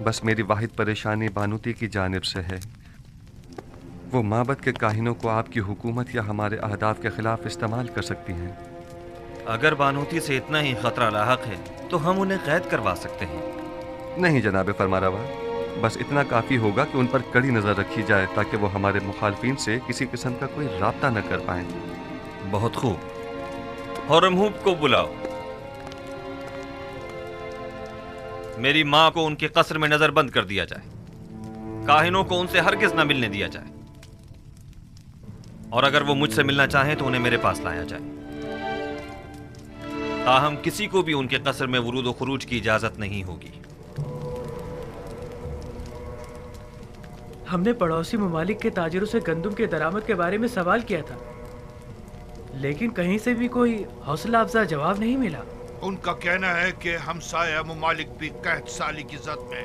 बस मेरी वाहिद परेशानी बानूती की जानिब से है। वो माबद के काहिनों को आपकी हुकूमत या हमारे अहदाफ के खिलाफ इस्तेमाल कर सकती हैं। अगर बानूती से इतना ही खतरा लाहक है तो हम उन्हें कैद करवा सकते हैं। नहीं जनाब फरमारवा, बस इतना काफ़ी होगा कि उन पर कड़ी नज़र रखी जाए ताकि वो हमारे मुखालफिन से किसी किस्म का कोई राब्ता न कर पाएं। बहुत खूब, हरमहूब को बुलाओ। मेरी माँ को उनके कस्र में नजरबंद कर दिया जाए। काहिनों को उनसे हरगिज न मिलने दिया जाए, और अगर वो मुझसे मिलना चाहें तो उन्हें मेरे पास लाया जाए। ताहम किसी को भी उनके कस्र में वुरूद व खुरूज की इजाजत नहीं होगी। हमने पड़ोसी ममालिक के ताजिरों से गंदम के दरामद के बारे में सवाल किया था, लेकिन कहीं से भी कोई हौसला अफजा जवाब नहीं मिला। उनका कहना है कि हमसाया ममालिक भी कहत साली की जद में।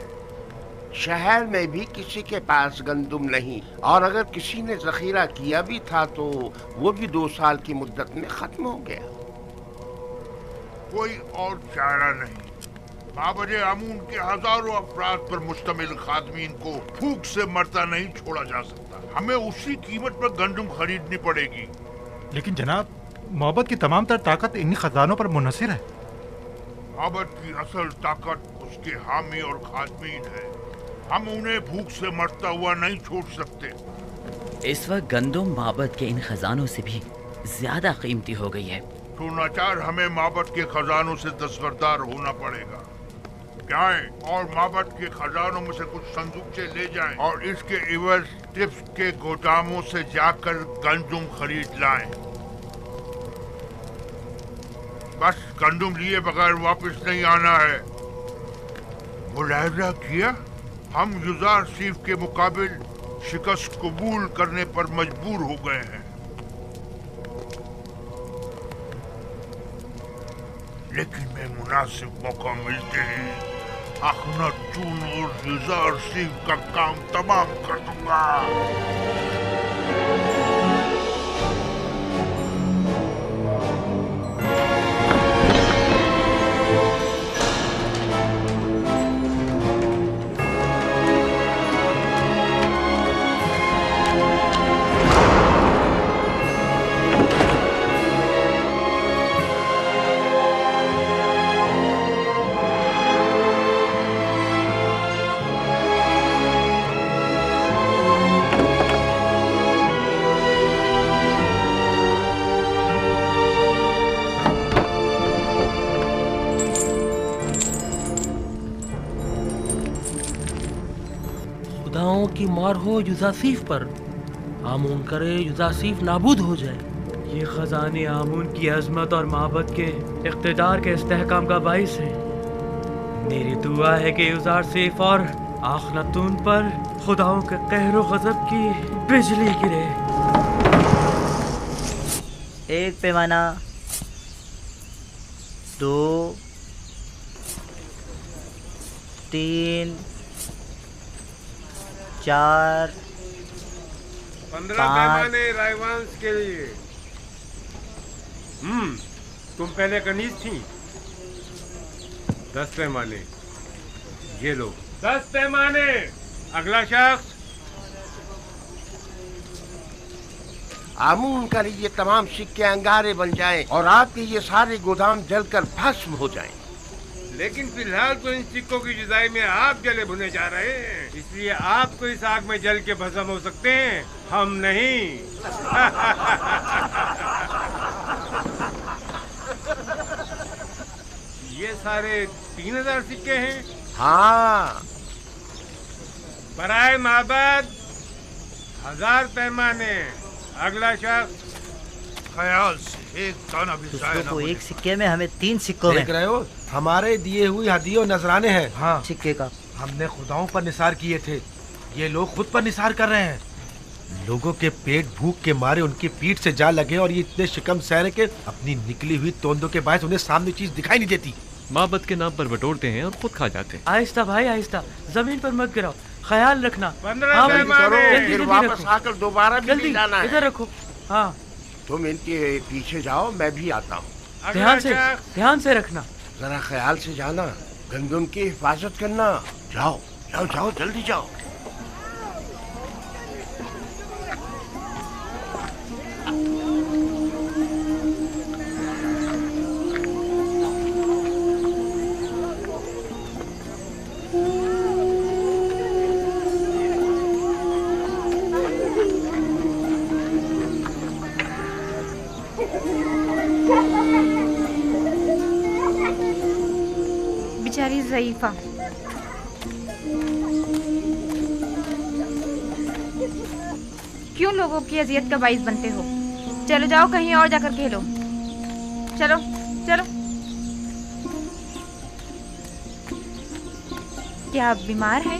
शहर में भी किसी के पास गंदम नहीं, और अगर किसी ने जखीरा किया भी था तो वो भी 2 साल की मुद्दत में खत्म हो गया। कोई और चारा नहीं। माबद आमून के हजारों अफराद पर मुश्तमिल खादमीन को भूख से मरता नहीं छोड़ा जा सकता। हमें उसी कीमत पर गंदम खरीदनी पड़ेगी। लेकिन जनाब, मोहब्बत की तमाम तर ताकत इन्हीं खजानों पर मुनहसर है। माबद की असल ताकत उसके हामी और खादमीन है। हम उन्हें भूख से मरता हुआ नहीं छोड़ सकते। इस वक्त गंदम माबद के इन खजानों से भी ज्यादा कीमती हो गई है। तो नाचार हमें माबद के खजानों से दस्तबरदार होना पड़ेगा। जाएं और माबद के खजानों में से कुछ संदूकचे ले जाएं और इसके इवज टिप्स के गोदामों से जाकर गंदम खरीद लाएं। बस गंदम लिए बगैर वापस नहीं आना है। मुलाहिजा किया, हम युजार सीफ के मुकाबिल शिकस्त कबूल करने पर मजबूर हो गए हैं। लेकिन मैं मुनासिब मौका मिलते ही अखनातून और युजार सीफ का काम तमाम कर दूंगा। की मार हो युजासीफ पर, आमून करे युजासीफ नाबूद हो जाए। ये खजाने आमून की अजमत और माबद के इख्तिदार के इस्तेहकाम का बाइस है। मेरी दुआ है कि युजासीफ और आखनातून पर खुदाओं के कहरो गजब की बिजली गिरे। 1 पैमाना, 2, 3, 4, 15 पैमाने रायवांस के लिए। तुम पहले कनीज थी। 10 पैमाने, ये लो 10 पैमाने। अगला शख्स। आमून कर ये तमाम सिक्के अंगारे बन जाएं और आपके ये सारे गोदाम जलकर भस्म हो जाएं। लेकिन फिलहाल तो इन सिक्कों की जुदाई में आप जले भुने जा रहे हैं, इसलिए आप तो इस आग में जल के भस्म हो सकते हैं, हम नहीं। ये सारे 3000 सिक्के हैं। हाँ। बराए माबद 1000 पैमाने। अगला शख्स। ख्याल से एक दाना भी जाए तो एक सिक्के में हमें 3 सिक्कों में। देख रहे हो, हमारे दिए हुए हदियों नजराने हैं। हाँ, सिक्के का हमने खुदाओं पर निसार किए थे, ये लोग खुद पर निसार कर रहे हैं। लोगों के पेट भूख के मारे उनकी पीठ से जा लगे और ये इतने शिकम सहरे के अपनी निकली हुई तोंदों के बायस उन्हें सामने चीज दिखाई नहीं देती। माबद के नाम पर बटोरते हैं और खुद खा जाते हैं। आहिस्ता भाई आहिस्ता, जमीन पर मत गिराओ, ख्याल रखना। 15 पैमाने। फिर वापस आकर दोबारा भी लाना है। इधर रखो। हाँ, तुम इनके पीछे जाओ, मैं भी आता हूँ। ध्यान से रखना। जरा ख्याल से जाना, गंदम की हिफाजत करना। जाओ जाओ जाओ जल्दी जाओ। बेचारी ज़ईफ़ा। क्यों लोगों की अजियत का बाइस बनते हो? चलो जाओ कहीं और जाकर खेलो। चलो चलो। क्या आप बीमार हैं?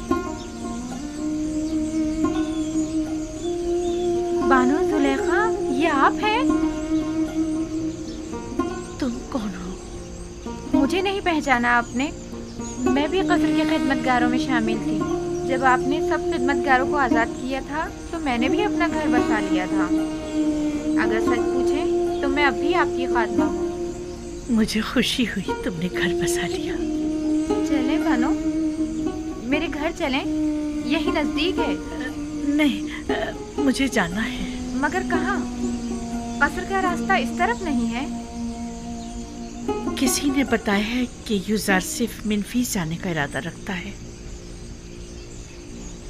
बानो जुलेखा, ये आप हैं? तुम कौन हो? मुझे नहीं पहचाना आपने? मैं भी कस्र के खिदमतगारों में शामिल थी। जब आपने सब खिदमतगारों को आज़ाद किया था तो मैंने भी अपना घर बसा लिया था। अगर सच पूछें तो मैं अब भी आपकी खात्मा हूँ। मुझे खुशी हुई तुमने घर बसा लिया। चलें बानो, मेरे घर चलें, यही नज़दीक है। नहीं, मुझे जाना है। मगर कहाँ? कस्र का रास्ता इस तरफ नहीं है। किसी ने बताया है कि यूज़ारसिफ मिनफीस जाने का इरादा रखता है।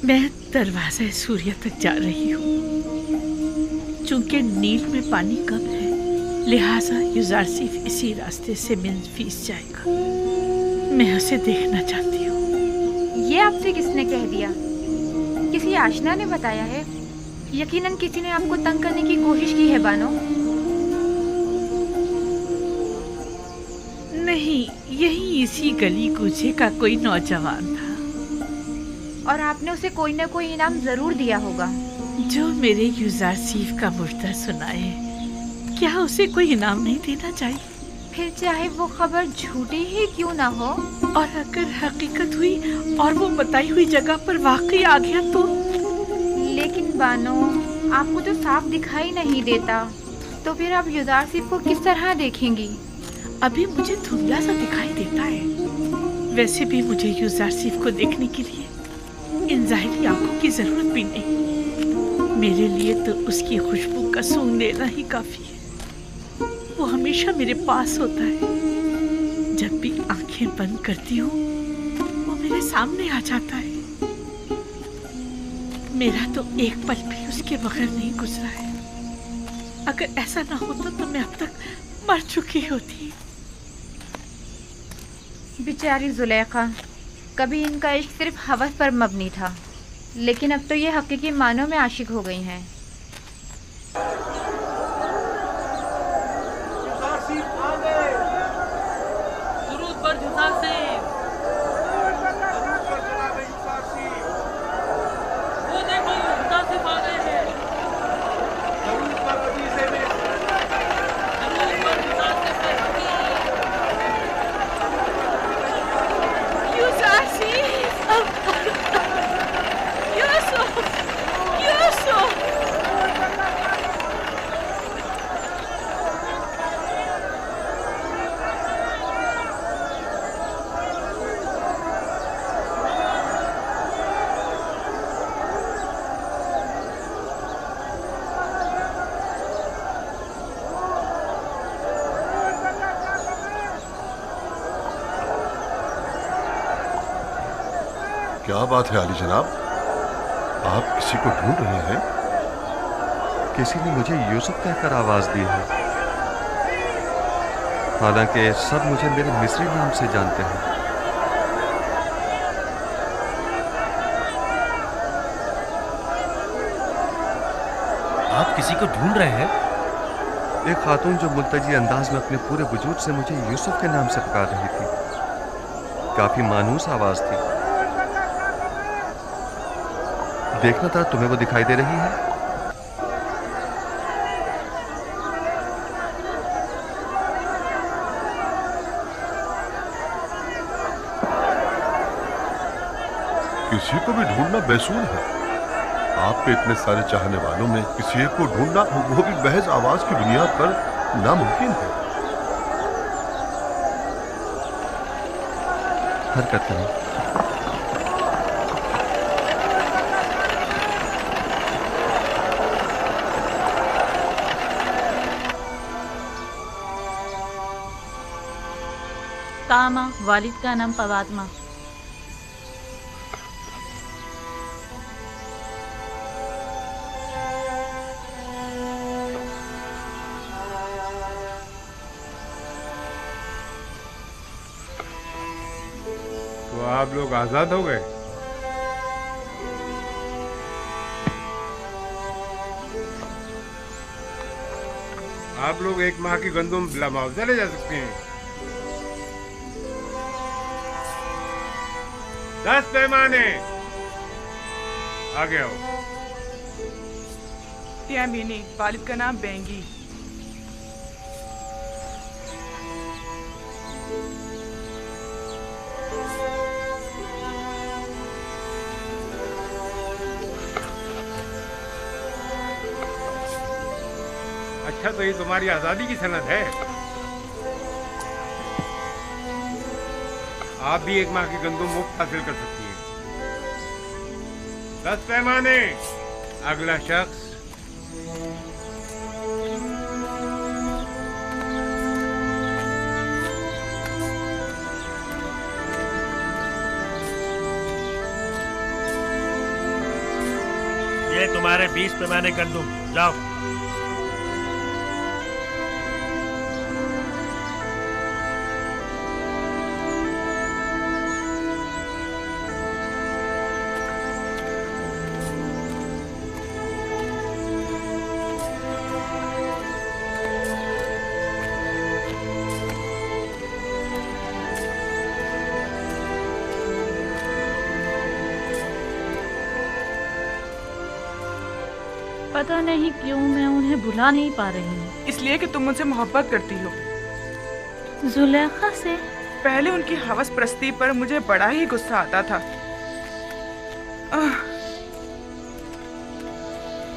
मैं दरवाज़े सूर्य तक जा रही हूँ। चूंकि नील में पानी कम है, लिहाजा यूज़ारसिफ इसी रास्ते से मिनफीस जाएगा। मैं उसे देखना चाहती हूँ। ये आपसे किसने कह दिया? किसी आशना ने बताया है? यकीनन किसी ने आपको तंग करने की कोशिश की है बानो। नहीं, यही इसी गली कूचे का कोई नौजवान था। और आपने उसे कोई न कोई इनाम जरूर दिया होगा। जो मेरे यूज़ारसिफ का मुर्दा सुनाए, क्या उसे कोई इनाम नहीं देना चाहिए? फिर चाहे वो खबर झूठी ही क्यों ना हो। और अगर हकीकत हुई और वो बताई हुई जगह पर वाकई आ गया तो? लेकिन बानो, आपको तो साफ दिखाई नहीं देता, तो फिर आप यूज़ारसिफ को किस तरह देखेंगी? अभी मुझे धुंधला सा दिखाई देता है। वैसे भी मुझे यूज़ारसिफ को देखने के लिए इन ज़ाहिरी आंखों की जरूरत भी नहीं। मेरे लिए तो उसकी खुशबू का सूंघ लेना ही काफी है। वो हमेशा मेरे पास होता है। जब भी आंखें बंद करती हूँ, वो मेरे सामने आ जाता है। मेरा तो एक पल भी उसके बगैर नहीं गुजरा है। अगर ऐसा ना होता तो मैं अब तक मर चुकी होती। बेचारी जुलेखा, कभी इनका इश्क सिर्फ हवस पर मबनी था, लेकिन अब तो ये हकीकी मानों में आशिक हो गई हैं। दुरूद पर यूज़ारसिफ। वो देखो, यूज़ारसिफ आ गए हैं। दुरूद पर क्या बात है आली जनाब, आप किसी को ढूंढ रहे हैं? किसी ने मुझे यूसुफ कहकर आवाज दी है। हालांकि सब मुझे मेरे मिस्री नाम से जानते हैं। आप किसी को ढूंढ रहे हैं? एक खातून जो मुल्तजी अंदाज में अपने पूरे वजूद से मुझे यूसुफ के नाम से पुकार रही थी। काफी मानूस आवाज थी। देखना था, तुम्हें वो दिखाई दे रही है? किसी को भी ढूंढना बेसूर है। आपके इतने सारे चाहने वालों में किसी एक को ढूंढना, वो भी महज आवाज की बुनियाद पर, नामुमकिन है। हरकत करें। तामा, वालिद का नाम पवात्मा। तो आप लोग आजाद हो गए? आप लोग 1 माह की गंदम बिला मुआवजा ले जा सकते हैं। 10 पैमाने आगे आओ। त्यामीनी, वालिद का नाम बेंगी। अच्छा, तो ये तुम्हारी आजादी की सनद है। आप भी 1 माह की गंदम मुफ्त हासिल कर सकती हैं। 10 पैमाने। अगला शख्स। ये तुम्हारे 20 पैमाने गंदम, जाओ। पता नहीं क्यों मैं उन्हें भुला नहीं पा रही हूँ। इसलिए कि तुम मुझसे मोहब्बत करती हो। जुलेखा से? पहले उनकी हवस परस्ती पर मुझे बड़ा ही गुस्सा आता था,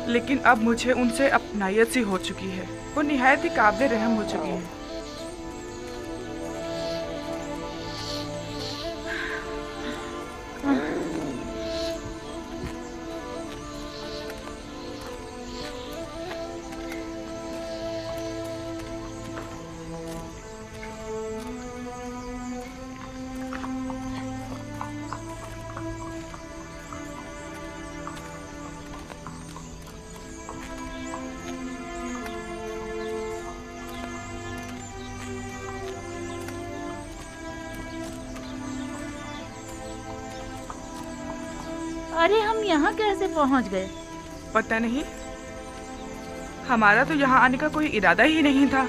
लेकिन अब मुझे उनसे अपनायत सी हो चुकी है। वो निहायत ही काबिल रहम हो चुकी है। अरे हम यहाँ कैसे पहुँच गए? पता नहीं, हमारा तो यहाँ आने का कोई इरादा ही नहीं था।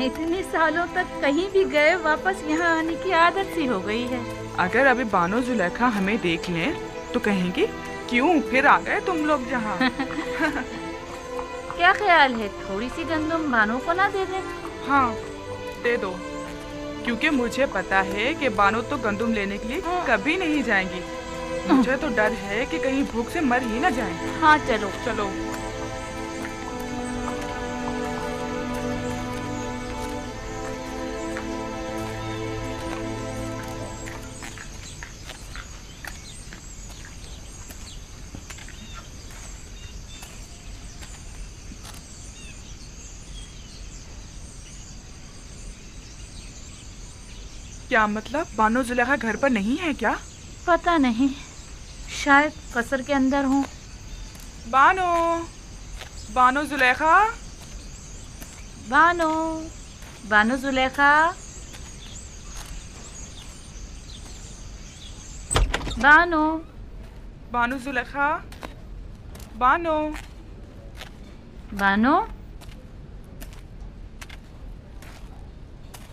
इतने सालों तक कहीं भी गए वापस यहाँ आने की आदत सी हो गई है। अगर अभी बानो जुलेखा हमें देख लें तो कहेंगी क्यों फिर आ गए तुम लोग यहाँ। क्या ख्याल है थोड़ी सी गंदम बानो को ना दे दें? हाँ दे दो, क्योंकि मुझे पता है कि बानो तो गंदम लेने के लिए कभी नहीं जाएंगी। मुझे तो डर है कि कहीं भूख से मर ही ना जाएं। हाँ चलो चलो। क्या मतलब बानो जुलेखा घर पर नहीं है क्या? पता नहीं, शायद कसर के अंदर हूँ। बानो, बानो जुलेखा, बानो, बानो जुलेखा, बानो, बानो जुलेखा, बानो, बानो,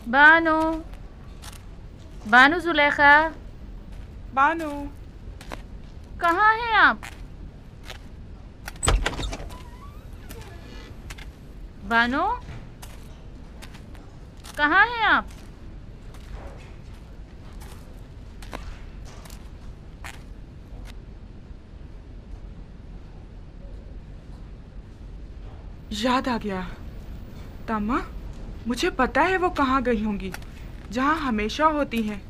बानो, बानो जुलेखा, बानो, कहाँ हैं आप? बानो, कहाँ हैं आप? याद आ गया। तामा, मुझे पता है वो कहाँ गई होंगी। जहाँ हमेशा होती हैं,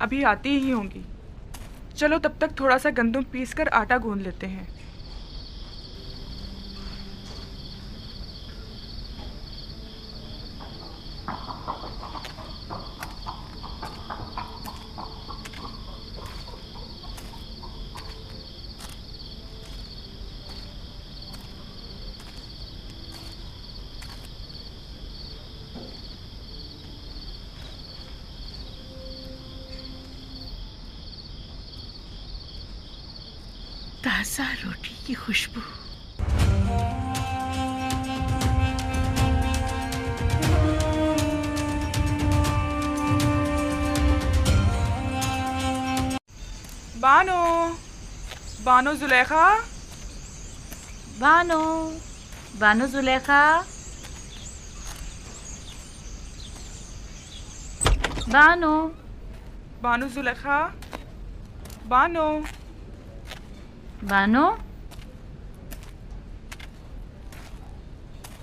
अभी आती ही होंगी। चलो तब तक थोड़ा सा गंदम पीसकर आटा गूंद लेते हैं। ताज़ा रोटी की खुशबू। बानो, बानो जुलेखा, बानो, बानो जुलेखा, बानो, बानो जुलेखा, बानो, बानो,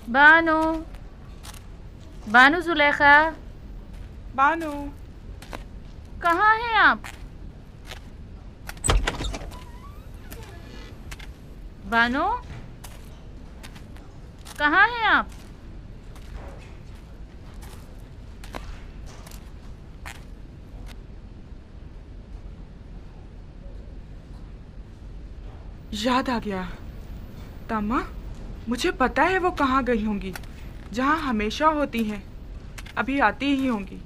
बानो, बानो जुलेखा, बानो, कहाँ हैं आप? बानो, कहाँ हैं आप? याद आ गया। तामा, मुझे पता है वो कहाँ गई होंगी, जहाँ हमेशा होती हैं। अभी आती ही होंगी।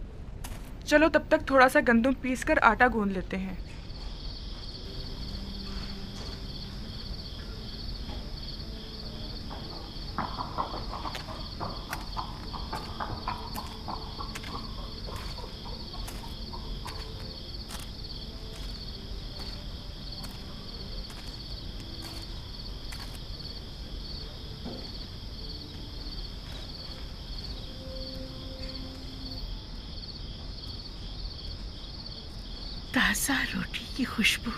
चलो तब तक थोड़ा सा गंदम पीसकर आटा गूंद लेते हैं। ताज़ा रोटी की खुशबू।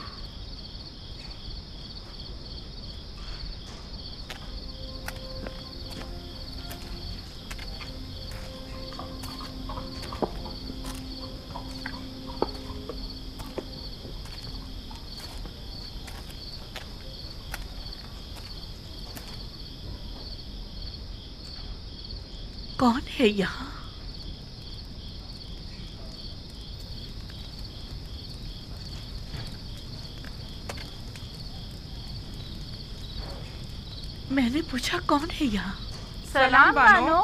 कौन है यहाँ? मैंने पूछा कौन है यहाँ? सलाम बानो,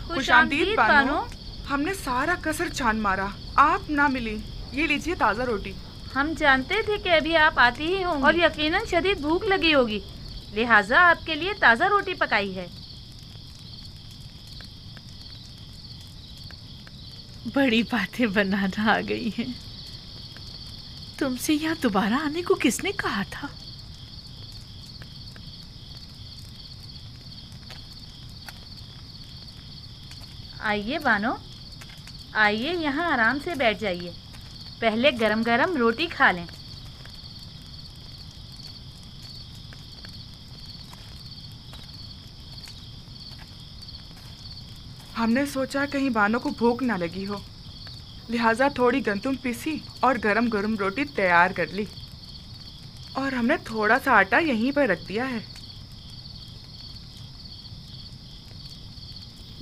खुशामदीद बानो। हमने सारा कसर छान मारा, आप ना मिली। ये लीजिए ताज़ा रोटी। हम जानते थे कि अभी आप आती ही होंगी और यकीनन शदीद भूख लगी होगी, लिहाजा आपके लिए ताज़ा रोटी पकाई है। बड़ी बातें बनाना आ गई हैं। तुमसे यहाँ दोबारा आने को किसने कहा था? आइए बानो, आइए यहाँ आराम से बैठ जाइए। पहले गरम गरम रोटी खा लें। हमने सोचा कहीं बानो को भूख ना लगी हो, लिहाजा थोड़ी गंदम पीसी और गरम गरम रोटी तैयार कर ली। और हमने थोड़ा सा आटा यहीं पर रख दिया है।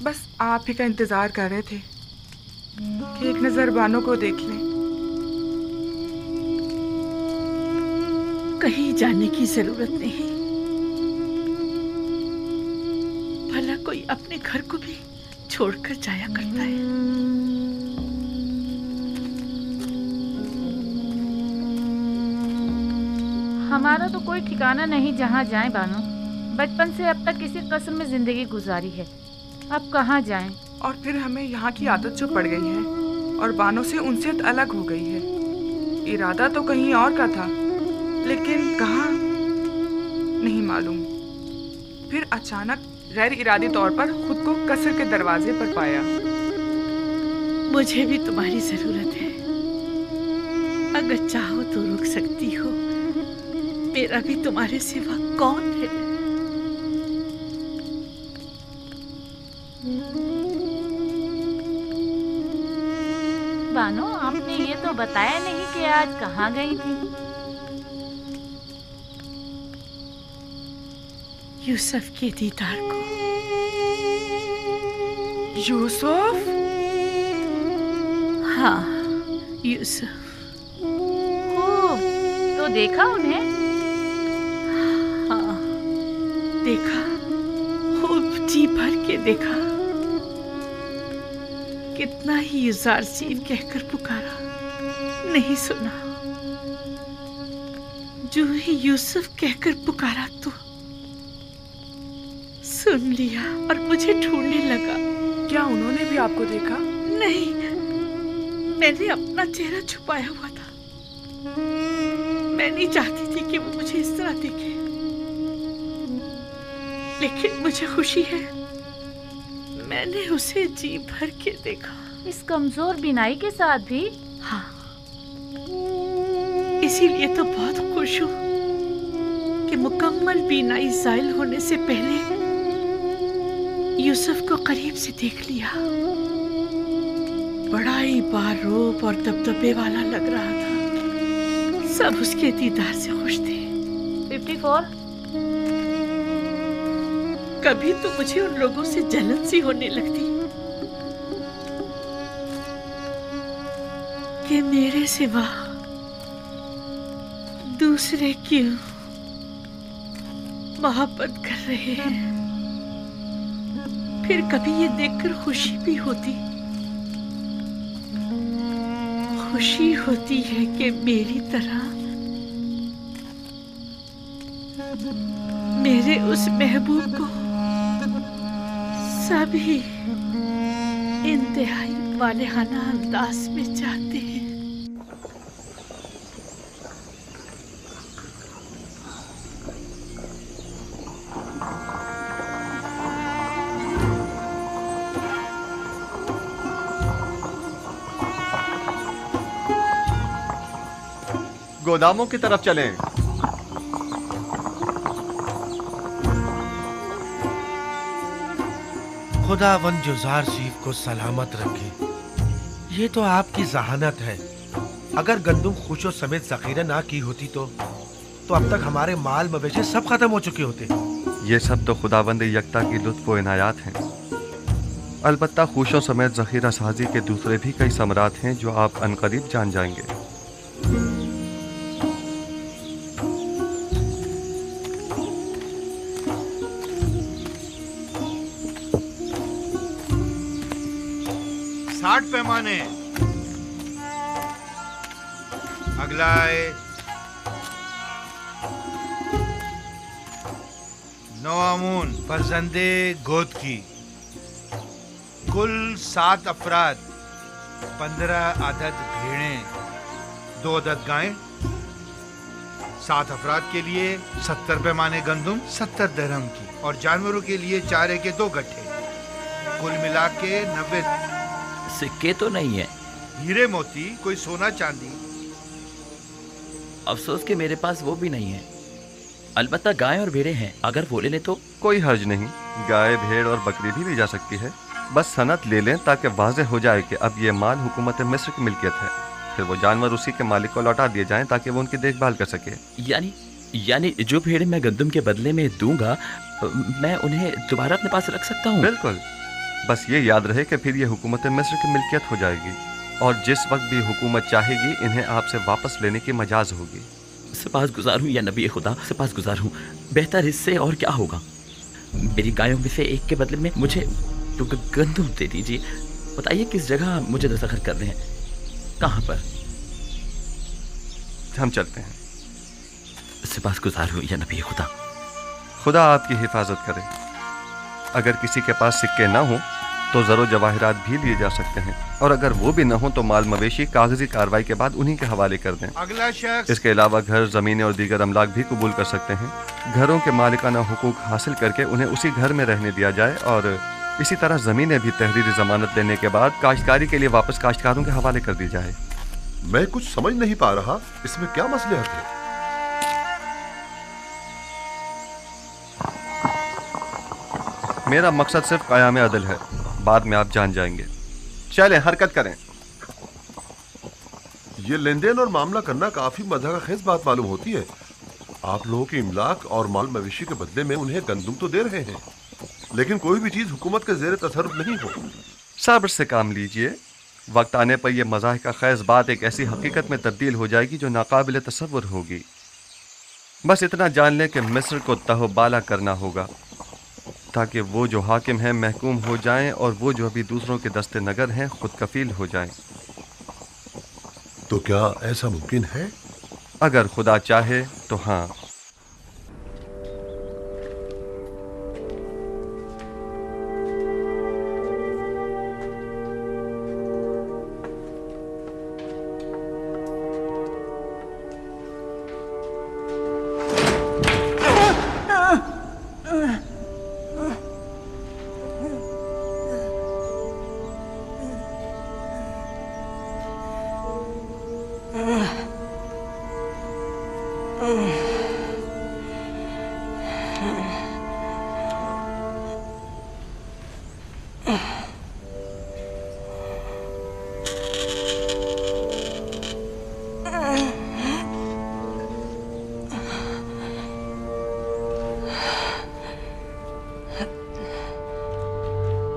बस आप ही का इंतजार कर रहे थे कि एक नजर बानो को देख लें। कहीं जाने की जरूरत नहीं। भला कोई अपने घर को भी छोड़कर जाया करता है। हमारा तो कोई ठिकाना नहीं जहाँ जाएं बानो। बचपन से अब तक इसी कस्र में जिंदगी गुजारी है, अब कहाँ जाएं? और फिर हमें यहाँ की आदत जो पड़ गई है और बानो से उनसे अलग हो गई है। इरादा तो कहीं और का था, लेकिन कहाँ नहीं मालूम। फिर अचानक गैर इरादी तौर पर खुद को कसर के दरवाजे पर पाया। मुझे भी तुम्हारी जरूरत है। अगर चाहो तो रुक सकती हो। मेरा भी तुम्हारे सिवा कौन है? बानो, आपने ये तो बताया नहीं कि आज कहाँ गई थी। यूसुफ के दीदार को। यूसुफ? हाँ, यूसुफ। तो देखा उन्हें? हाँ, देखा, खूब जी भर के देखा। कितना ही यूज़ारसीन कहकर पुकारा, नहीं सुना। जो ही यूसुफ कहकर पुकारा तो सुन लिया और मुझे ढूंढने लगा। क्या उन्होंने भी आपको देखा? नहीं, मैंने अपना चेहरा छुपाया हुआ था। मैं नहीं चाहती थी कि वो मुझे इस तरह देखे, लेकिन मुझे खुशी है मैंने उसे जी भर के देखा। इस कमजोर बीनाई के साथ भी? हाँ, इसीलिए तो बहुत खुश हूँ कि मुकम्मल बीनाई ज़ाइल होने से पहले यूसुफ को करीब से देख लिया। बड़ा ही बारूप और दबदबे वाला लग रहा था। सब उसके दीदार से खुश थे। 54। कभी तो मुझे उन लोगों से जलन सी होने लगती कि मेरे सिवा दूसरे क्यों मोहब्बत कर रहे हैं। फिर कभी ये देखकर खुशी भी होती है कि मेरी तरह मेरे उस महबूब को सभी इंतहाई वालेहाना अंदाज में चाहते हैं। गोदामों की तरफ चलें। खुदावंद जो ज़ारसीफ को सलामत रखे। ये तो आपकी जहानत है। अगर गंदुम खुशो समेत ज़ख़ीरा ना की होती तो अब तक हमारे माल मवेशी सब खत्म हो चुके होते। ये सब तो खुदावंद यकता की लुत्फ़ व इनायात हैं। अलबत्ता खुशों समेत ज़ख़ीरा साजी के दूसरे भी कई समरात हैं जो आप अनकरीब जान जाएंगे। पैमाने अगला है 9 आमून फरजंदे गोद की। कुल 7 अफराद, 15 अदद भेड़ें, 2 अदद गायें। 7 अफराद के लिए 70 पैमाने गंदुम 70 दरहम की, और जानवरों के लिए चारे के 2 गट्ठे। कुल मिला के 90। सिक्के तो नहीं है? हीरे मोती, कोई सोना चांदी। अफसोस कि मेरे पास वो भी नहीं है। अलबत्ता गाय और भेड़ें हैं, अगर वो ले लें तो। कोई हर्ज नहीं, गाय, भेड़ और बकरी भी ली जा सकती है। बस सनद ले लें ताकि वाज़ेह हो जाए कि अब ये माल हुकूमत मिस्र की मिल्कियत है। फिर वो जानवर उसी के मालिक को लौटा दिए जाएं ताकि वो उनकी देखभाल कर सके। यानी जो भेड़ें मैं गंदम के बदले में दूंगा, मैं उन्हें दोबारा अपने पास रख सकता हूँ? बिल्कुल। बस ये याद रहे कि फिर ये हुकूमत मिस्र की मिल्कियत हो जाएगी, और जिस वक्त भी हुकूमत चाहेगी इन्हें आपसे वापस लेने की मजाज होगी। सपासगुजार हूँ या नबी खुदा, सपासगुजार हूँ। बेहतर इससे और क्या होगा। मेरी गायों में से एक के बदले में मुझे तो गंदम दे दीजिए। बताइए किस जगह मुझे दस्तखत करने हैं, कहाँ पर? हम चलते हैं। सपासगुजार हूँ या नबी खुदा। खुदा आपकी हिफाजत करे। अगर किसी के पास सिक्के ना हो तो ज़रो जवाहिरात भी लिए जा सकते हैं, और अगर वो भी ना हो तो माल मवेशी कागजी कार्रवाई के बाद उन्हीं के हवाले कर दें। अगला शख्स। इसके अलावा घर, ज़मीनें और दीगर अमलाक भी कबूल कर सकते हैं। घरों के मालिकाना हुकूक हासिल करके उन्हें उसी घर में रहने दिया जाए, और इसी तरह ज़मीनें भी तहरीरी ज़मानत लेने के बाद काश्तकारी के लिए वापस काश्तकारों के हवाले कर दी जाए। मैं कुछ समझ नहीं पा रहा, इसमें क्या मसलहत है? मेरा मकसद सिर्फ क़याम अदल है, बाद में आप जान जाएंगे। चलें, हरकत करें। ये लेन देन और मामला करना काफी मज़ाक़खेज़ बात मालूम होती है। आप लोगों की इमलाक और माल मवेशी के बदले में उन्हें गंदुम तो दे रहे हैं, लेकिन कोई भी चीज हुकूमत के ज़ेरे तसर्रुफ नहीं हो। सब्र से काम लीजिए। वक्त आने पर यह मज़ाक़खेज़ बात एक ऐसी हकीकत में तब्दील हो जाएगी जो नाकाबिल तसव्वुर होगी। बस इतना जान लें कि मिस्र को तहबाला करना होगा ताकि वो जो हाकिम हैं महकूम हो जाएं, और वो जो अभी दूसरों के दस्ते नगर हैं खुद कफील हो जाएं। तो क्या ऐसा मुमकिन है? अगर खुदा चाहे तो हाँ।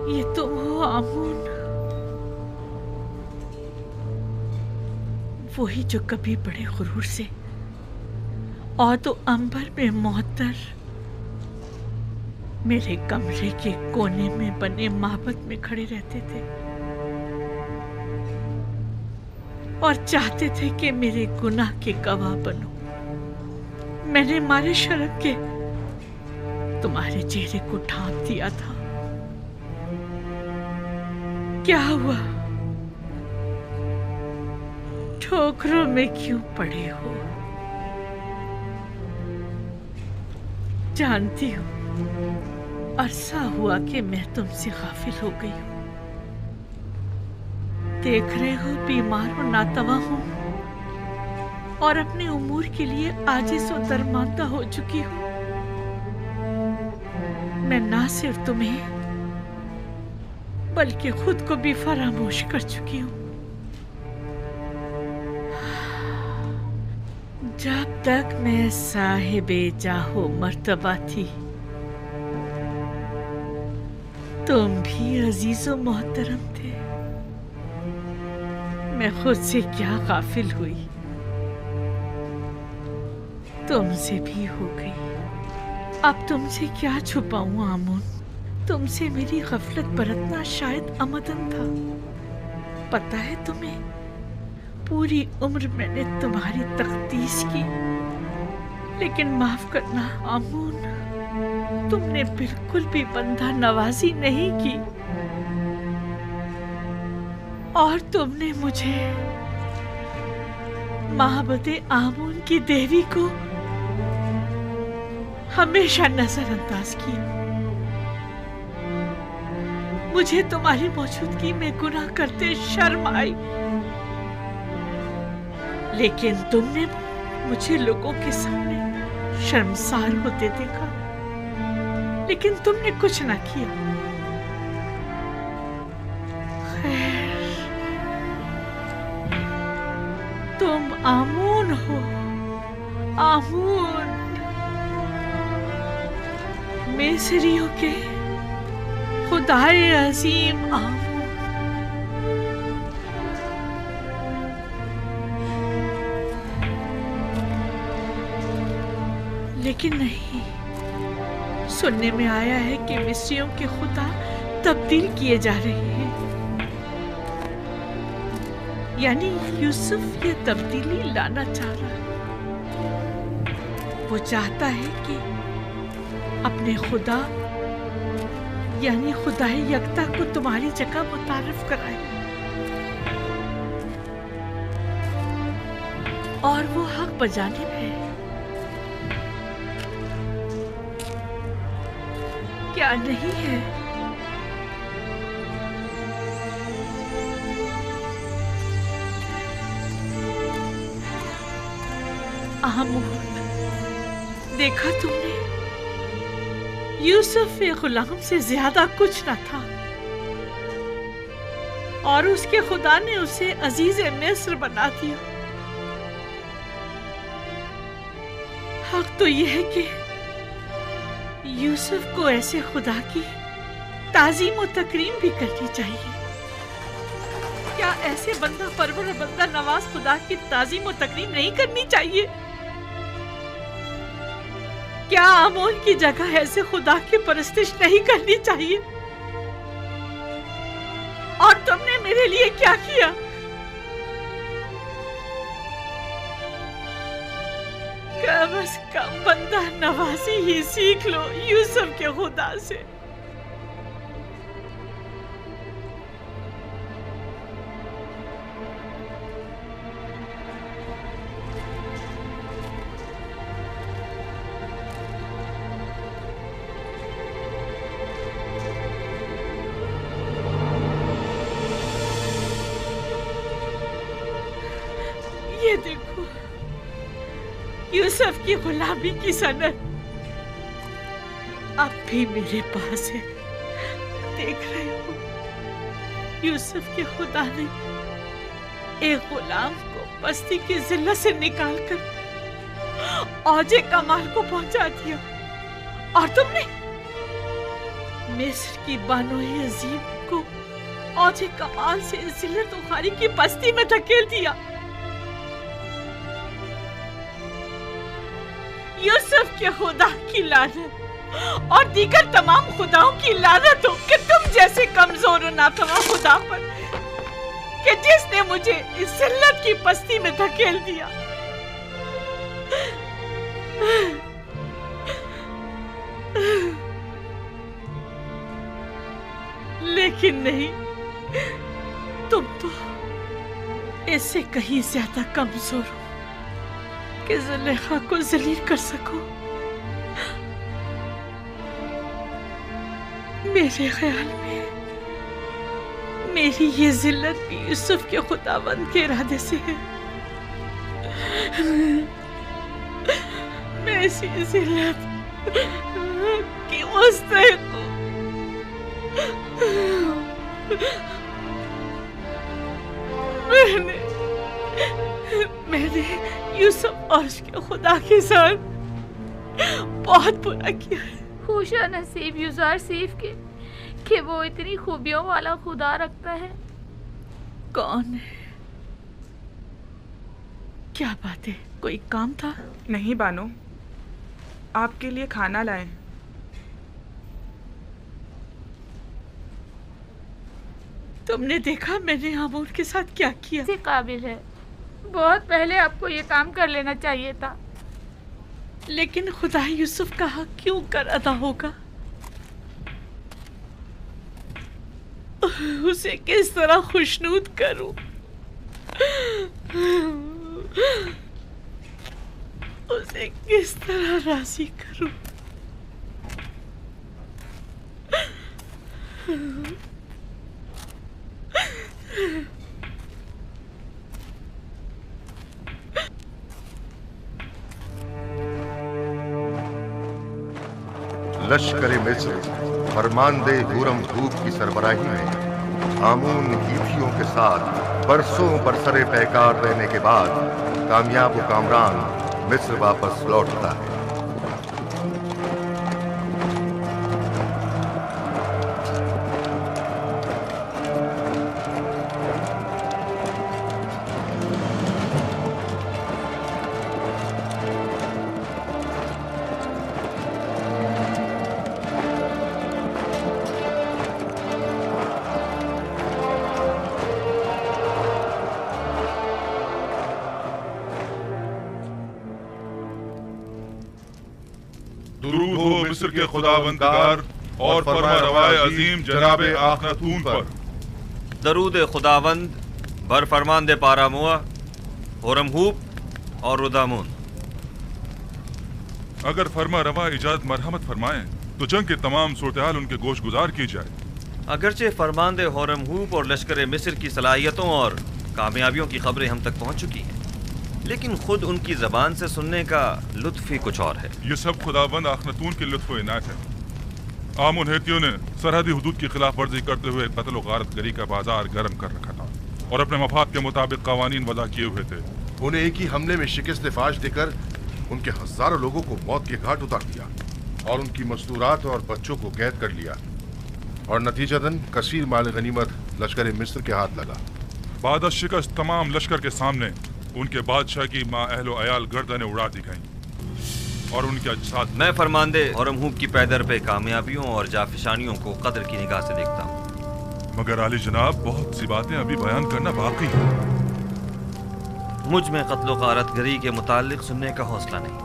ये तो वो आमून, वही जो कभी बड़े गुरूर से और तो अंबर में मोहतर मेरे कमरे के कोने में बने माबद में खड़े रहते थे और चाहते थे कि मेरे गुनाह के गवाह बनो। मैंने मारे शर्म के तुम्हारे चेहरे को ढांप दिया था। क्या हुआ? ठोकरों में क्यों पड़े हो? जानती हूँ अरसा हुआ कि मैं तुमसे गाफिल हो गई हूँ। देख रहे हो बीमार और नातवा हूँ और अपने उमूर के लिए आजिज़ और दरमांदा हो चुकी हूँ। मैं ना सिर्फ तुम्हें बल्कि खुद को भी फरामोश कर चुकी हूँ। जब तक मैं साहिबे जाहो मर्तबा थी, तुम भी अजीज और मोहतरम थे। मैं खुद से क्या गाफिल हुई, तुमसे भी हो गई। अब तुमसे क्या छुपाऊं आमून? तुमसे मेरी गफलत बरतना शायद अमदन था। पता है तुम्हें, पूरी उम्र मैंने तुम्हारी तख्तीस की, लेकिन माफ करना आमून, तुमने बिल्कुल भी बंदा नवाजी नहीं की और तुमने मुझे मोहब्बते आमून की देवी को हमेशा नजरअंदाज किया। मुझे तुम्हारी मौजूदगी में गुनाह करते शर्म आई, लेकिन तुमने मुझे लोगों के सामने शर्मसार होते देखा, लेकिन तुमने कुछ ना किया। खैर, तुम आमून हो, आमून, मिस्रियों के खुदाए अजीम आमून। लेकिन नहीं, सुनने में आया है कि मिस्रियों के खुदा तब्दील किए जा रहे हैं। यानी यूसुफ ये तब्दीली लाना चाह रहा है। वो चाहता है कि अपने खुदा यानी खुदाए यकता को तुम्हारी जगह मुतारिफ कराए, और वो हक बजानिब है। क्या नहीं है? आमून, देखा तुमने, यूसुफ एक गुलाम से ज्यादा कुछ न था और उसके खुदा ने उसे अजीज मिस्र बना दिया। हक तो यह है कि यूसुफ को ऐसे खुदा की ताजीम और तकरीम भी करनी चाहिए। क्या ऐसे बंदा परवर और बंदा नवाज खुदा की ताजीम और तकरीम नहीं करनी चाहिए? क्या आमोन की जगह ऐसे खुदा की परस्तिश नहीं करनी चाहिए? और तुमने मेरे लिए क्या किया? कम से कम बंदा नवाजी ही सीख लो यूसुफ के खुदा से। ये देखो यूसुफ की गुलामी की सनद अब भी मेरे पास है। देख रहे हो यूसुफ के खुदा ने एक गुलाम को बस्ती की जिल्लत से निकालकर औजे कमाल को पहुंचा दिया, और तुमने मिस्र की बानोए अजीम को औजे कमाल से जिल्लत उखारी की बस्ती में धकेल दिया। यूसुफ के खुदा की लानत और दीगर तमाम खुदाओं की लानत हो कि तुम जैसे कमजोर और नातवा खुदा पर, कि जिसने मुझे इस जिल्लत की बस्ती में धकेल दिया। लेकिन नहीं, तुम तो इससे कहीं ज्यादा कमजोर हो कि जुलेखा को जलील कर सको। मेरे ख्याल में मेरी ये जिल्लत भी यूसुफ के खुदावंद के इरादे से है। मैं इसी जिल्लत की मुस्तहिक हूँ। मैंने यूसुफ और उसके खुदा के साथ बहुत बुरा किया है। खुशा नसीब यूज़र सीफ के कि वो इतनी खूबियों वाला खुदा रखता है। कौन है? क्या बात है, कोई काम था? नहीं बानो, आपके लिए खाना लाए। तुमने देखा मैंने आमूर के साथ क्या किया? से काबिल है, बहुत पहले आपको ये काम कर लेना चाहिए था। लेकिन खुदा यूसुफ का हक क्यों कर अदा होगा? उसे किस तरह खुशनूद करूं? उसे किस तरह राजी करूं? लश्कर मिस्र फरमानदे हुरम धूप की सरबराही में आमून हीथियों के साथ बरसों बरसरे पैकार रहने के बाद कामयाब कामरान मिस्र वापस लौटता है। दुरूद हो मिस्र के खुदावंदगार और फरमारवाए अजीम जनाबे आखनातून पर। दरूद खुदावंद बर फरमानदे पारामुआ, होरमहूब और रुदामुन। अगर फरमा रवा इजाजत मरहमत फरमाएं तो जंग के तमाम सूरत-ए-हाल उनके गोश गुजार की जाए। अगरचे फरमानदे होरमहूब और लश्कर मिस्र की सलाहियतों और कामयाबियों की खबरें हम तक पहुंच चुकी हैं, लेकिन खुद उनकी जबान से सुनने का लुत्फ ही कुछ और है। ये सब खुदावंद आखनतून के लुत्फ व इनायत है। आमुन हेतियों ने सरहदी हुदूद की खिलाफ वर्जी करते हुए कत्ल व गारत गरी का बाजार गर्म कर रखा था और अपने मफाद के मुताबिक कवानीन वज़ा किए हुए थे। उन्हें एक ही हमले में शिकस्त फाश देकर उनके हजारों लोगों को मौत के घाट उतार दिया और उनकी मस्तूरात और बच्चों को कैद कर लिया, और नतीजतन कसीर माल गनीमत लश्कर मिस्र के हाथ लगा। बाद शिकस्त तमाम लश्कर के सामने उनके बादशाह की माँ अहलो अयाल गर्दनें उड़ा दी गईं और उनके अजसाद। मैं फरमानदे होरमहूब की पैदर पे कामयाबियों और जाफिशानियों को कदर की निगाह से देखता हूँ, मगर आली जनाब बहुत सी बातें अभी बयान करना बाकी है। मुझ में कत्ल गारत गरी के मुतालिक सुनने का हौसला नहीं।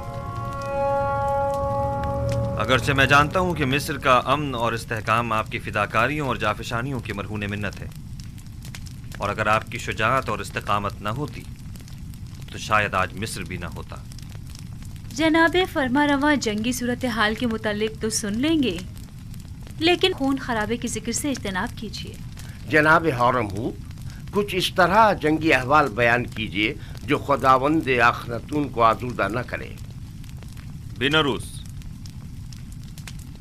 अगरचे मैं जानता हूं कि मिस्र का अमन और इस्तेहकाम आपकी फिदाकारियों और जाफिशानियों की मरहून मिन्नत है, और अगर आपकी शुजाअत और इस्तेकामत न होती तो शायद आज मिस्र भी न होता। जनाबे फरमारवा जंगी सूरत हाल के मुतालिक तो सुन लेंगे, लेकिन खून खराबे के जिक्र से इज्तनाब कीजिए। जनाब हौरम हूँ, कुछ इस तरह जंगी अहवाल बयान कीजिए जो खुदावंद आखनतून को आजूदा न करे। बिनरूस,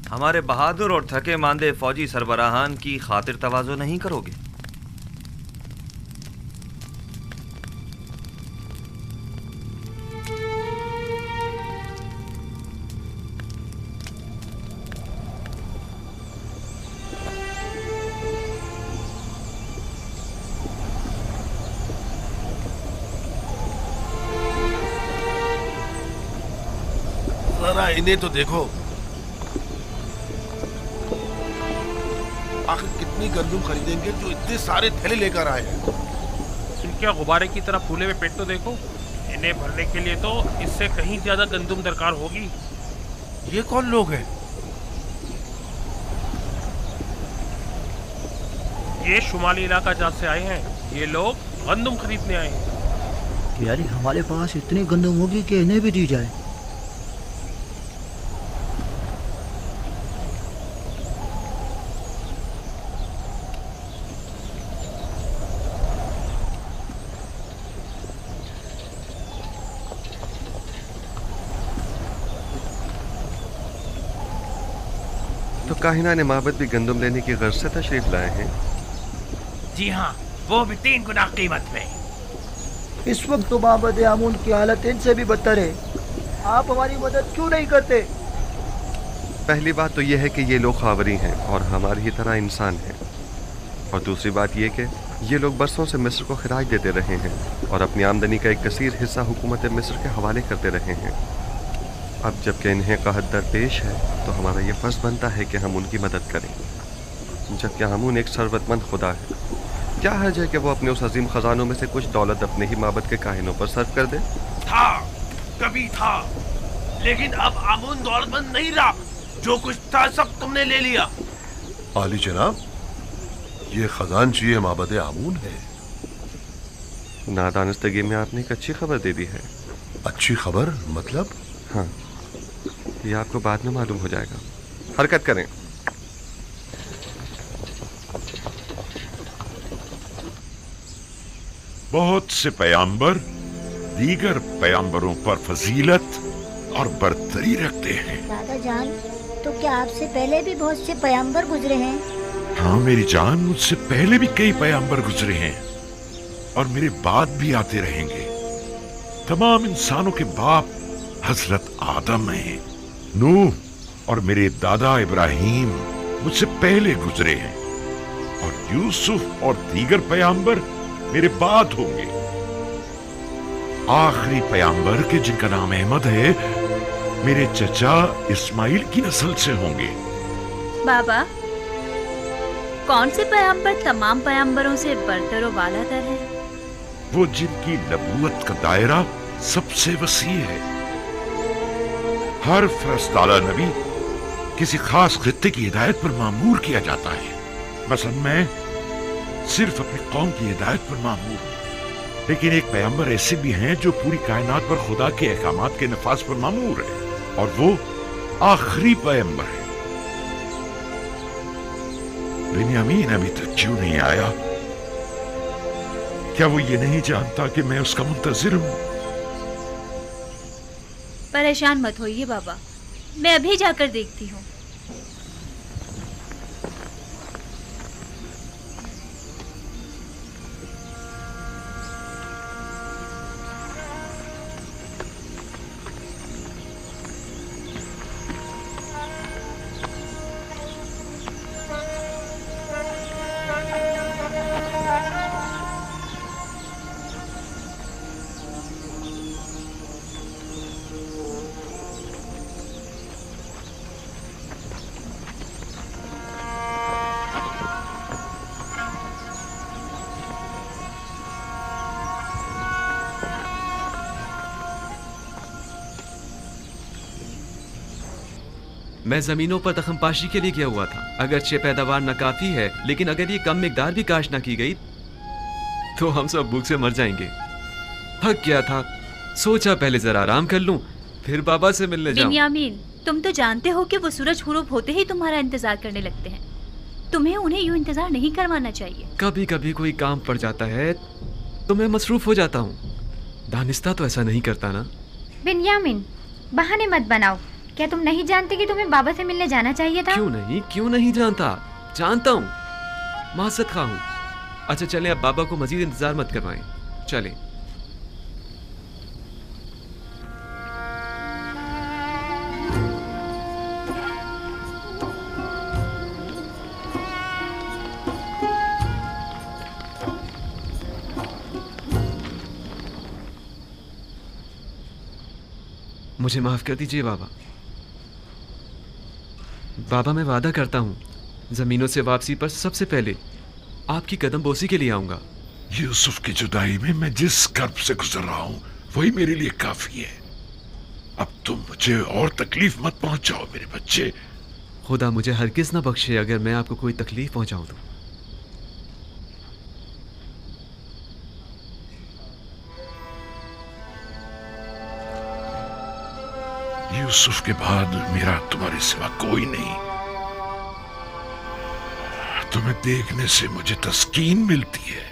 हमारे बहादुर और थके मांदे फौजी सरबराहान की खातिर तवाज़ो नहीं करोगे? जरा इन्हें तो देखो, आखिर कितनी गंदुम खरीदेंगे जो इतने सारे थैले लेकर आए हैं। इनके गुब्बारे की तरह फूले हुए पेट तो देखो। इन्हें भरने के लिए तो इससे कहीं ज्यादा गंदुम दरकार होगी। ये कौन लोग हैं? ये शुमाली इलाका जहाँ से आए हैं। ये लोग गंदुम खरीदने आए हैं। यानी हमारे पास इतनी गंदुम होगी कि इन्हें भी दी जाए। तो काहिना ने माबद भी गंदुम लेने की गर्ज से तशरीफ लाए हैं। जी हाँ, वो भी 3 गुना कीमत में। इस वक्त तो माबद आमून की हालत इनसे भी बदतर है। आप हमारी मदद क्यों नहीं करते? पहली बात तो यह है कि ये लोग खावरी हैं और हमारी ही तरह इंसान हैं, और दूसरी बात यह कि ये लोग बरसों से मिस्र को खराज देते रहे हैं और अपनी आमदनी का एक कसीर हिस्सा हुकूमत मिस्र के हवाले करते रहे हैं। अब जबकि इन्हें कहत दरपेश है तो हमारा ये फ़र्ज़ बनता है कि हम उनकी मदद करें, जबकि आमून एक सरवतमंद खुदा है। क्या हर्ज है कि वो अपने उस अजीम खजानों में से कुछ दौलत अपने ही माबद के काहिनों पर सर्व कर दे? था, कभी था, लेकिन अब आमून दौलतमंद नहीं रहा। जो कुछ था सब तुमने ले लिया। आली जनाब, ये खजानची माबद आमून है। नादानस्तगी में आपने एक अच्छी खबर दे दी है। अच्छी खबर मतलब? हाँ, ये आपको बाद में मालूम हो जाएगा। हरकत करें। बहुत से पैगंबर दीगर पैगंबरों पर फजीलत और बरतरी रखते हैं। दादा जान, तो क्या आपसे पहले भी बहुत से पैगंबर गुजरे हैं? हाँ मेरी जान, मुझसे पहले भी कई पैगंबर गुजरे हैं और मेरे बाद भी आते रहेंगे। तमाम इंसानों के बाप हजरत आदम हैं। नूह और मेरे दादा इब्राहिम मुझसे पहले गुजरे हैं, और यूसुफ और दीगर पैगंबर मेरे बाद होंगे। आखिरी पैगंबर के जिनका नाम अहमद है, मेरे चचा इस्माइल की नस्ल से होंगे। बाबा, कौन से पैगंबर तमाम पैगंबरों से बरतर और वालातर है? वो जिनकी नबूवत का दायरा सबसे वसी है। हर फरस्ताला नबी किसी खास खित्ते की हिदायत पर मामूर किया जाता है। मसलन मैं सिर्फ अपनी कौम की हिदायत पर मामूर हूं, लेकिन एक पैगंबर ऐसे भी हैं जो पूरी कायनात पर खुदा के अहकामात के नफाज पर मामूर है, और वो आखिरी पैगंबर है। बिन्यामीन अभी तक क्यों नहीं आया? क्या वो ये नहीं जानता कि मैं उसका मुंतजिर हूं? परेशान मत होइए बाबा, मैं अभी जाकर देखती हूँ। मैं जमीनों पर दखमपाशी के लिए गया हुआ था। अगरचे पैदावार नाकाफी है, लेकिन अगर ये कम मिकदार भी काश ना की गई तो हम सब भूख से मर जाएंगे। थक गया था, सोचा पहले जरा आराम कर लूं, फिर बाबा से मिलने जाऊं। बिन्यामीन, तुम तो जानते हो कि वो सूरज गुरूब होते ही तुम्हारा इंतजार करने लगते हैं। तुम्हें उन्हें यूं इंतजार नहीं करवाना चाहिए। कभी कभी कोई काम पड़ जाता है तो मैं मसरूफ हो जाता हूँ। दानिस्ता तो ऐसा नहीं करता ना। बिन्यामीन, बहाने मत बनाओ। क्या तुम नहीं जानते कि तुम्हें बाबा से मिलने जाना चाहिए था? क्यों नहीं जानता, जानता हूँ। माज़रत खा हूँ। अच्छा चलें, अब बाबा को मजीद इंतजार मत करवाएं, चलें। मुझे माफ कर दीजिए बाबा। बाबा, मैं वादा करता हूँ जमीनों से वापसी पर सबसे पहले आपकी कदम बोसी के लिए आऊंगा। यूसुफ की जुदाई में मैं जिस कर्ब से गुजर रहा हूँ वही मेरे लिए काफी है। अब तुम मुझे और तकलीफ मत पहुंचाओ मेरे बच्चे। खुदा मुझे हरगिज़ ना बख्शे अगर मैं आपको कोई तकलीफ पहुंचाऊं तो। यूसुफ के बाद मेरा तुम्हारे सिवा कोई नहीं। तुम्हें देखने से मुझे तस्कीन मिलती है।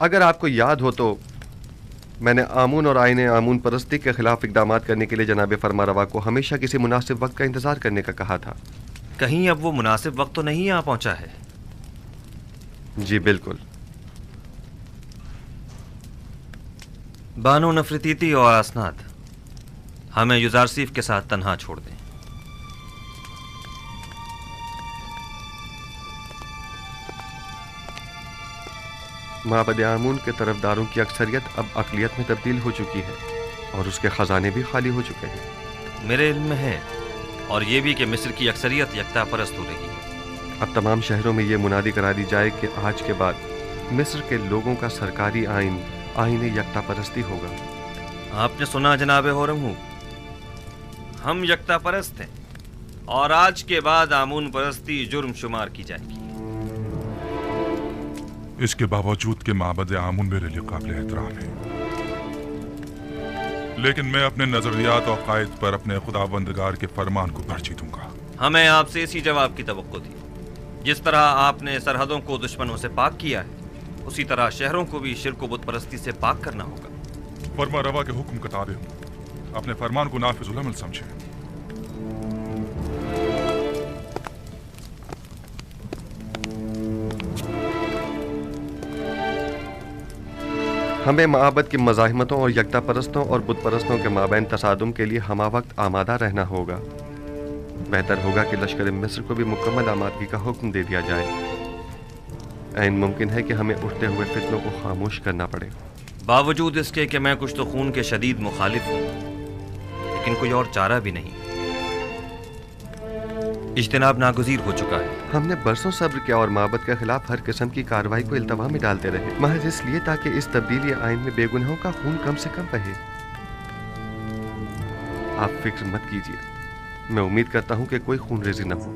अगर आपको याद हो तो मैंने आमून और आईने आमून परस्ती के खिलाफ इकदाम करने के लिए जनाब फरमारवा को हमेशा किसी मुनासिब वक्त का इंतजार करने का कहा था। कहीं अब वो मुनासिब वक्त तो नहीं आ पहुंचा है? जी बिल्कुल। बानो नफरतीती और असनाद, हमें युजारसीफ के साथ तन्हा छोड़ दें। माबद आमून के तरफदारों की अक्सरियत अब अक़लियत में तब्दील हो चुकी है और उसके ख़जाने भी खाली हो चुके हैं। मेरे इल्म में है, और ये भी कि मिस्र की अक्सरियत यकता परस्त हो रही है। अब तमाम शहरों में ये मुनादी करा दी जाए कि आज के बाद मिस्र के लोगों का सरकारी आइन आईन यकता परस्ती होगा। आपने सुना जनाब होरमहू, हम यकता परस्त हैं और आज के बाद आमून परस्ती जुर्म शुमार की जाएगी। इसके बावजूद कि माबद आमून मेरे लिए काबिल एहतराम है, लेकिन मैं अपने नजरियात और कायद पर अपने खुदाबंदगार के फरमान को तरजीह दूंगा। हमें आपसे इसी जवाब की तवक्को थी। जिस तरह आपने सरहदों को दुश्मनों से पाक किया है, उसी तरह शहरों को भी शिर्क व बुत परस्ती से पाक करना होगा। फरमा रवा के हुक्म का ताबे हूं, अपने फरमान को नाफिजुल अमल समझे। हमें माबद की मज़ाहिमतों और यकता परस्तों और बुत परस्तों के माबैन तसादुम के लिए हमा वक्त आमादा रहना होगा। बेहतर होगा कि लश्कर मिस्र को भी मुकम्मल आमादगी का हुक्म दे दिया जाए। ऐन मुमकिन है कि हमें उठते हुए फितनों को खामोश करना पड़े। बावजूद इसके कि मैं कुछ तो खून के शदीद मुखालिफ हूँ, लेकिन कोई और चारा भी नहीं। इज्तिनाब नागुज़ीर हो चुका है। हमने बरसों सब्र किया और माबद के खिलाफ हर किस्म की कार्रवाई को इल्तवा में डालते रहे, महज इसलिए ताकि इस तब्दीली आइन में बेगुनाहों का खून कम से कम बहे। आप फिक्र मत कीजिए, मैं उम्मीद करता हूं कि कोई खून रेजी न हो।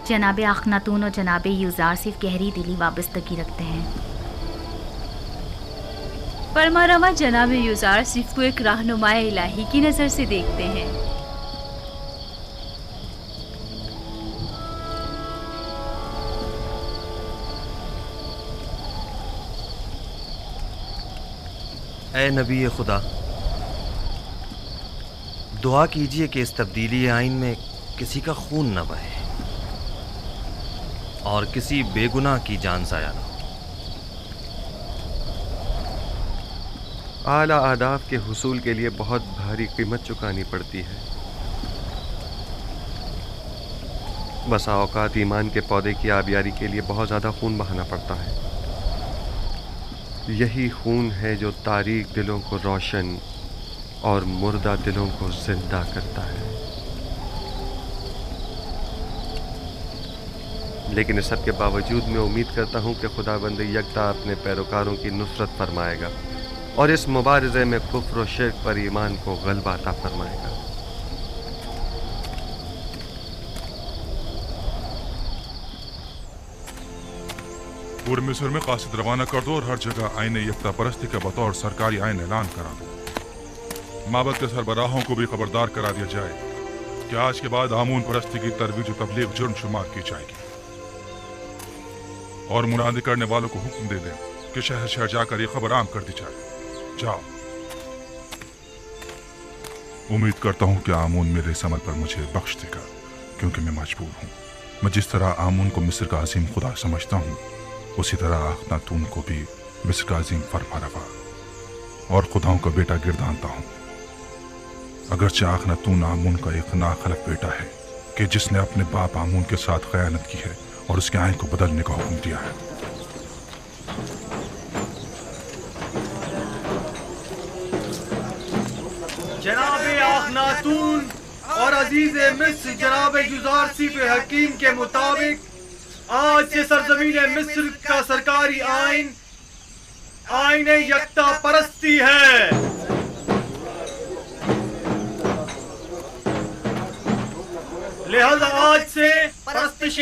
जनाब अखनातून और जनाब यूजार सिर्फ गहरी दिली वाबस्तगी रखते हैं। फरमारवा जनाब यूजार सिर्फ को एक रहनुमाए इलाही की नज़र से देखते हैं। ए नबी खुदा, दुआ कीजिए कि इस तब्दीली आइन में किसी का खून न बहे और किसी बेगुनाह की जान ज़ाया न हो। आला आदाब के हुसूल के लिए बहुत भारी कीमत चुकानी पड़ती है। बसा औकात ईमान के पौधे की आबियारी के लिए बहुत ज़्यादा खून बहाना पड़ता है। यही खून है जो तारीक दिलों को रोशन और मुर्दा दिलों को जिंदा करता है। लेकिन इस सब के बावजूद मैं उम्मीद करता हूँ कि खुदाबंद यकता अपने पैरोकारों की नुसरत फरमाएगा और इस मुबारज़े में कुफ्र और शिर्क पर ईमान को गलबा अता फरमाएगा। पूरे मिस्र में कासिद रवाना कर दो और हर जगह आईने यकता परस्ती का बतौर सरकारी आइन ऐलान करा दो। माबद के सरबराहों को भी खबरदार करा दिया जाए कि आज के बाद आमून परस्ती की तरवीज और तबलीग जुर्म शुमार की जाएगी और मुनादी करने वालों को हुक्म दे दें कि शहर शहर जाकर ये खबर आम कर दी जाए। जाओ। उम्मीद करता हूं कि आमून मेरे इस अमल पर मुझे बख्श देगा, क्योंकि मैं मजबूर हूं। मैं जिस तरह आमून को मिस्र का अजीम खुदा समझता हूं, उसी तरह अखनातून को भी मिस्र का अजीम फरमारवा और खुदाओं का बेटा गिरदानता हूं। अगरचे अखनातून आमून का एक नाखलक बेटा है कि जिसने अपने बाप आमून के साथ खयानत की है और उसके आइन को बदलने का हुक्म दिया है। जनाब अखनातून और अजीज मिस्र जनाब जुजारसीफ हकीम के मुताबिक आज से सरजमीन मिस्र का सरकारी आइन आइन यकता परस्ती है। लिहाजा आज से परस्तिश